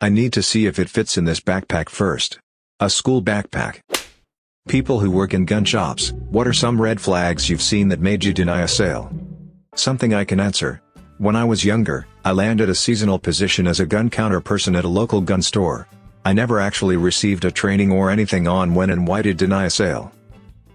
I need to see if it fits in this backpack first. A school backpack. People who work in gun shops, what are some red flags you've seen that made you deny a sale? Something I can answer. When I was younger, I landed a seasonal position as a gun counter person at a local gun store. I never actually received a training or anything on when and why to deny a sale.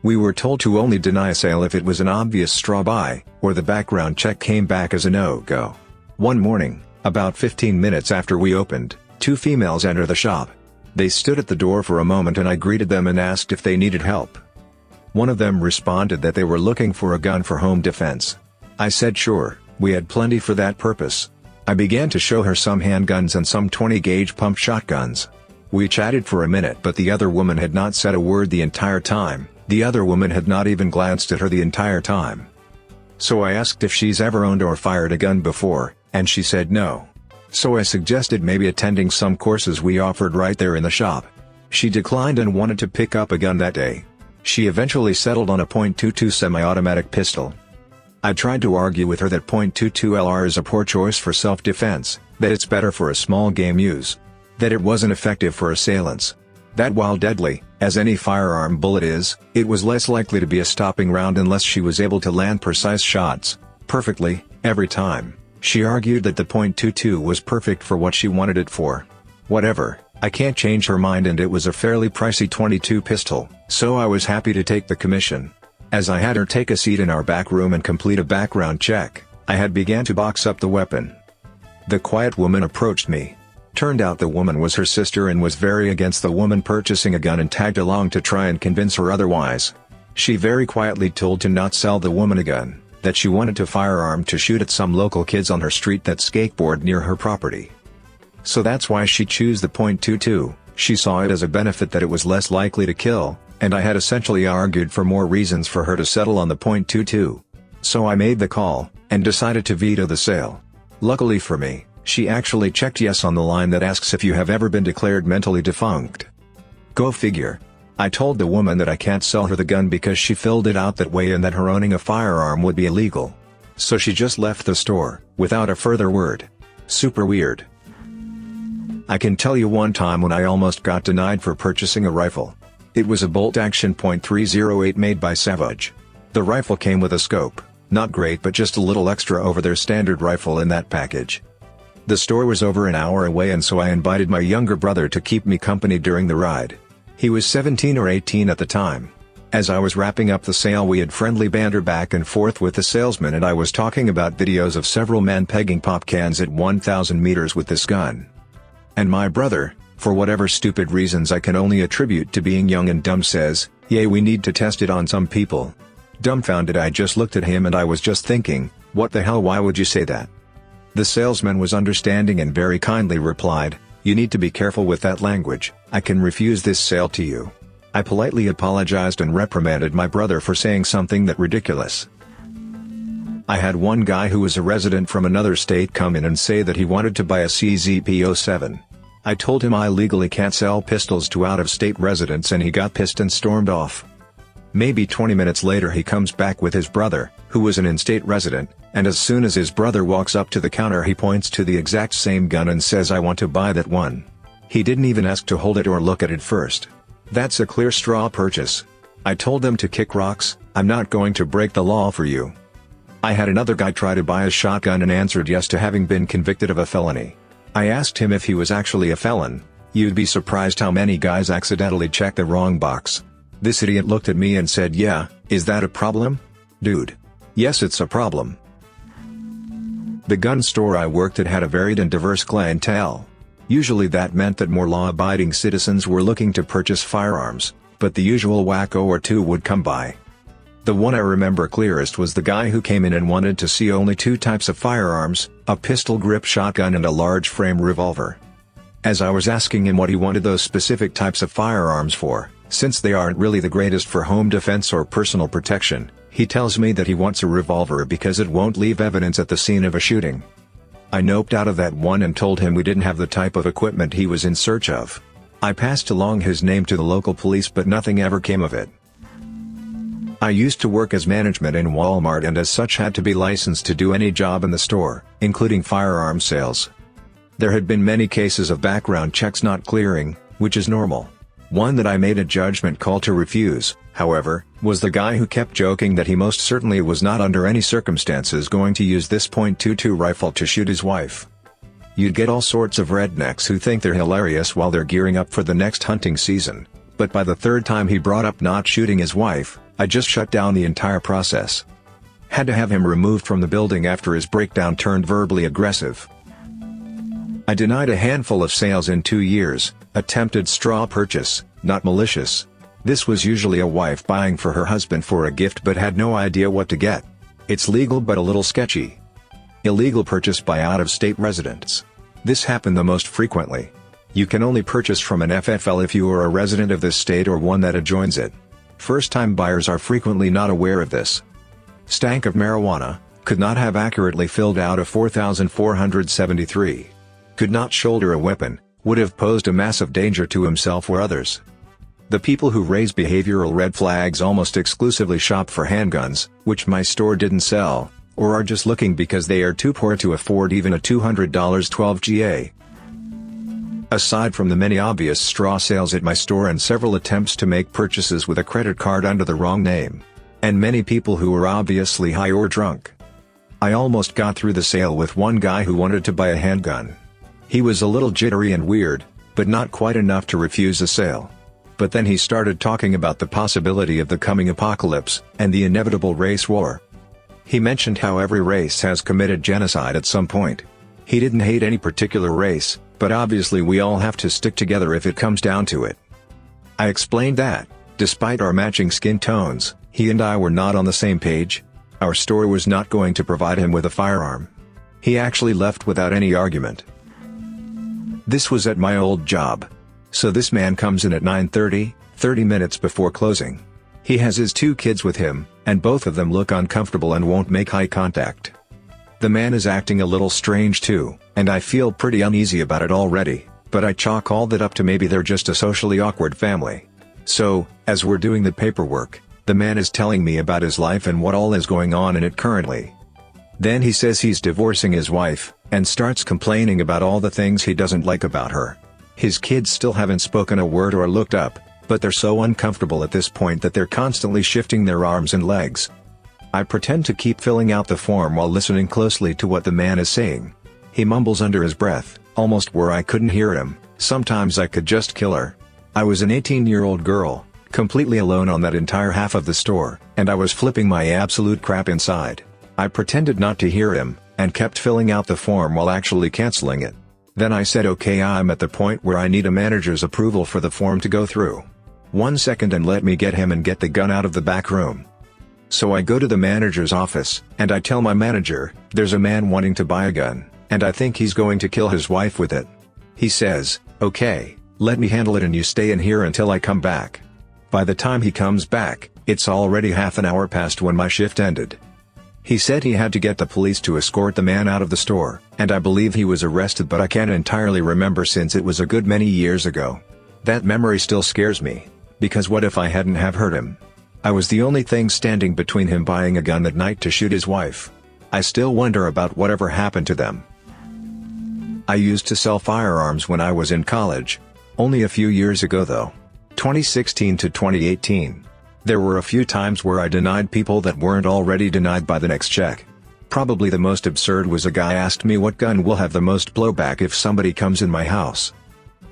We were told to only deny a sale if it was an obvious straw buy, or the background check came back as a no-go. One morning, about 15 minutes after we opened, two females entered the shop. They stood at the door for a moment and I greeted them and asked if they needed help. One of them responded that they were looking for a gun for home defense. I said sure, we had plenty for that purpose. I began to show her some handguns and some 20-gauge pump shotguns. We chatted for a minute but the other woman had not said a word the entire time. The other woman had not even glanced at her the entire time. So I asked if she's ever owned or fired a gun before, and she said no. So I suggested maybe attending some courses we offered right there in the shop. She declined and wanted to pick up a gun that day. She eventually settled on a .22 semi-automatic pistol. I tried to argue with her that .22 LR is a poor choice for self-defense, that it's better for a small game use. That it wasn't effective for assailants. That while deadly, as any firearm bullet is, it was less likely to be a stopping round unless she was able to land precise shots, perfectly, every time. She argued that the .22 was perfect for what she wanted it for. Whatever, I can't change her mind and it was a fairly pricey .22 pistol, so I was happy to take the commission. As I had her take a seat in our back room and complete a background check, I had began to box up the weapon. The quiet woman approached me. Turned out the woman was her sister and was very against the woman purchasing a gun and tagged along to try and convince her otherwise. She very quietly told to not sell the woman a gun, that she wanted a firearm to shoot at some local kids on her street that skateboard near her property. So that's why she chose the .22, she saw it as a benefit that it was less likely to kill, and I had essentially argued for more reasons for her to settle on the .22. So I made the call, and decided to veto the sale. Luckily for me, she actually checked yes on the line that asks if you have ever been declared mentally defunct. Go figure. I told the woman that I can't sell her the gun because she filled it out that way and that her owning a firearm would be illegal. So she just left the store, without a further word. Super weird. I can tell you one time when I almost got denied for purchasing a rifle. It was a bolt-action .308 made by Savage. The rifle came with a scope, not great but just a little extra over their standard rifle in that package. The store was over an hour away and so I invited my younger brother to keep me company during the ride. He was 17 or 18 at the time. As I was wrapping up the sale we had friendly banter back and forth with the salesman and I was talking about videos of several men pegging pop cans at 1,000 meters with this gun. And my brother, for whatever stupid reasons I can only attribute to being young and dumb says, "Yay, we need to test it on some people." Dumbfounded I just looked at him and I was just thinking, what the hell, why would you say that? The salesman was understanding and very kindly replied, "You need to be careful with that language, I can refuse this sale to you." I politely apologized and reprimanded my brother for saying something that ridiculous. I had one guy who was a resident from another state come in and say that he wanted to buy a CZP-07. I told him I legally can't sell pistols to out-of-state residents and he got pissed and stormed off. Maybe 20 minutes later he comes back with his brother, who was an in-state resident, and as soon as his brother walks up to the counter he points to the exact same gun and says, "I want to buy that one." He didn't even ask to hold it or look at it first. That's a clear straw purchase. I told them to kick rocks, I'm not going to break the law for you. I had another guy try to buy a shotgun and answered yes to having been convicted of a felony. I asked him if he was actually a felon. You'd be surprised how many guys accidentally check the wrong box. This idiot looked at me and said, "Yeah, is that a problem? Dude. Yes, it's a problem." The gun store I worked at had a varied and diverse clientele. Usually that meant that more law-abiding citizens were looking to purchase firearms, but the usual wacko or two would come by. The one I remember clearest was the guy who came in and wanted to see only two types of firearms, a pistol grip shotgun and a large frame revolver. As I was asking him what he wanted those specific types of firearms for, since they aren't really the greatest for home defense or personal protection, he tells me that he wants a revolver because it won't leave evidence at the scene of a shooting. I noped out of that one and told him we didn't have the type of equipment he was in search of. I passed along his name to the local police but nothing ever came of it. I used to work as management in Walmart and as such had to be licensed to do any job in the store, including firearm sales. There had been many cases of background checks not clearing, which is normal. One that I made a judgment call to refuse, however, was the guy who kept joking that he most certainly was not under any circumstances going to use this .22 rifle to shoot his wife. You'd get all sorts of rednecks who think they're hilarious while they're gearing up for the next hunting season, but by the third time he brought up not shooting his wife, I just shut down the entire process. Had to have him removed from the building after his breakdown turned verbally aggressive. I denied a handful of sales in 2 years, attempted straw purchase, not malicious. This was usually a wife buying for her husband for a gift but had no idea what to get. It's legal but a little sketchy. Illegal purchase by out-of-state residents. This happened the most frequently. You can only purchase from an FFL if you are a resident of this state or one that adjoins it. First-time buyers are frequently not aware of this. Stank of marijuana, could not have accurately filled out a 4,473. Could not shoulder a weapon, would have posed a massive danger to himself or others. The people who raise behavioral red flags almost exclusively shop for handguns, which my store didn't sell, or are just looking because they are too poor to afford even a $200 12GA. Aside from the many obvious straw sales at my store and several attempts to make purchases with a credit card under the wrong name, and many people who were obviously high or drunk, I almost got through the sale with one guy who wanted to buy a handgun. He was a little jittery and weird, but not quite enough to refuse the sale. But then he started talking about the possibility of the coming apocalypse, and the inevitable race war. He mentioned how every race has committed genocide at some point. He didn't hate any particular race, but obviously we all have to stick together if it comes down to it. I explained that, despite our matching skin tones, he and I were not on the same page. Our store was not going to provide him with a firearm. He actually left without any argument. This was at my old job. So this man comes in at 9:30, 30 minutes before closing. He has his 2 kids with him, and both of them look uncomfortable and won't make eye contact. The man is acting a little strange too, and I feel pretty uneasy about it already, but I chalk all that up to maybe they're just a socially awkward family. So, as we're doing the paperwork, the man is telling me about his life and what all is going on in it currently. Then he says he's divorcing his wife, and starts complaining about all the things he doesn't like about her. His kids still haven't spoken a word or looked up, but they're so uncomfortable at this point that they're constantly shifting their arms and legs. I pretend to keep filling out the form while listening closely to what the man is saying. He mumbles under his breath, almost where I couldn't hear him, "Sometimes I could just kill her." I was an 18-year-old girl, completely alone on that entire half of the store, and I was flipping my absolute crap inside. I pretended not to hear him, and kept filling out the form while actually canceling it. Then I said, "Okay, I'm at the point where I need a manager's approval for the form to go through. 1 second and let me get him and get the gun out of the back room." So I go to the manager's office, and I tell my manager, "There's a man wanting to buy a gun, and I think he's going to kill his wife with it." He says, "Okay, let me handle it and you stay in here until I come back." By the time he comes back, it's already half an hour past when my shift ended. He said he had to get the police to escort the man out of the store, and I believe he was arrested, but I can't entirely remember since it was a good many years ago. That memory still scares me, because what if I hadn't have heard him? I was the only thing standing between him buying a gun at night to shoot his wife. I still wonder about whatever happened to them. I used to sell firearms when I was in college. Only a few years ago though. 2016 to 2018. There were a few times where I denied people that weren't already denied by the next check. Probably the most absurd was a guy asked me what gun will have the most blowback if somebody comes in my house.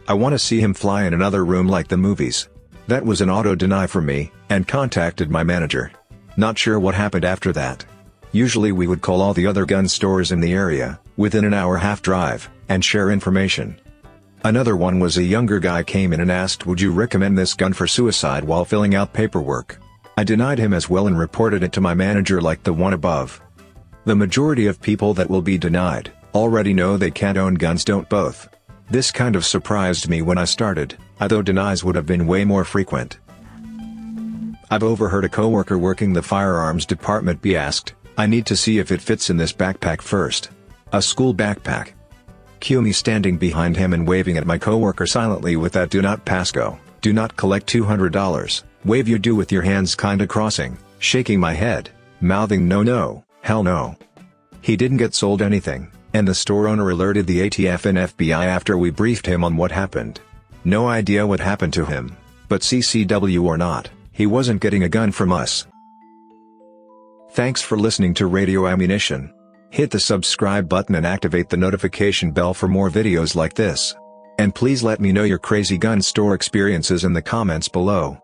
I want to see him fly in another room like the movies. That was an auto deny for me, and contacted my manager. Not sure what happened after that. Usually we would call all the other gun stores in the area, within an hour-half drive, and share information. Another one was a younger guy came in and asked, "Would you recommend this gun for suicide?" while filling out paperwork. I denied him as well and reported it to my manager like the one above. The majority of people that will be denied, already know they can't own guns, don't both. This kind of surprised me when I started, although denies would have been way more frequent. I've overheard a coworker working the firearms department be asked, "I need to see if it fits in this backpack first." A school backpack. Cue me standing behind him and waving at my coworker silently with that "do not pass go, do not collect $200, wave you do with your hands" kinda crossing, shaking my head, mouthing "no no, hell no." He didn't get sold anything, And the store owner alerted the ATF and FBI after we briefed him on what happened. No idea what happened to him, but CCW or not, he wasn't getting a gun from us. Thanks for listening to Radio Ammunition. Hit the subscribe button and activate the notification bell for more videos like this. And please let me know your crazy gun store experiences in the comments below.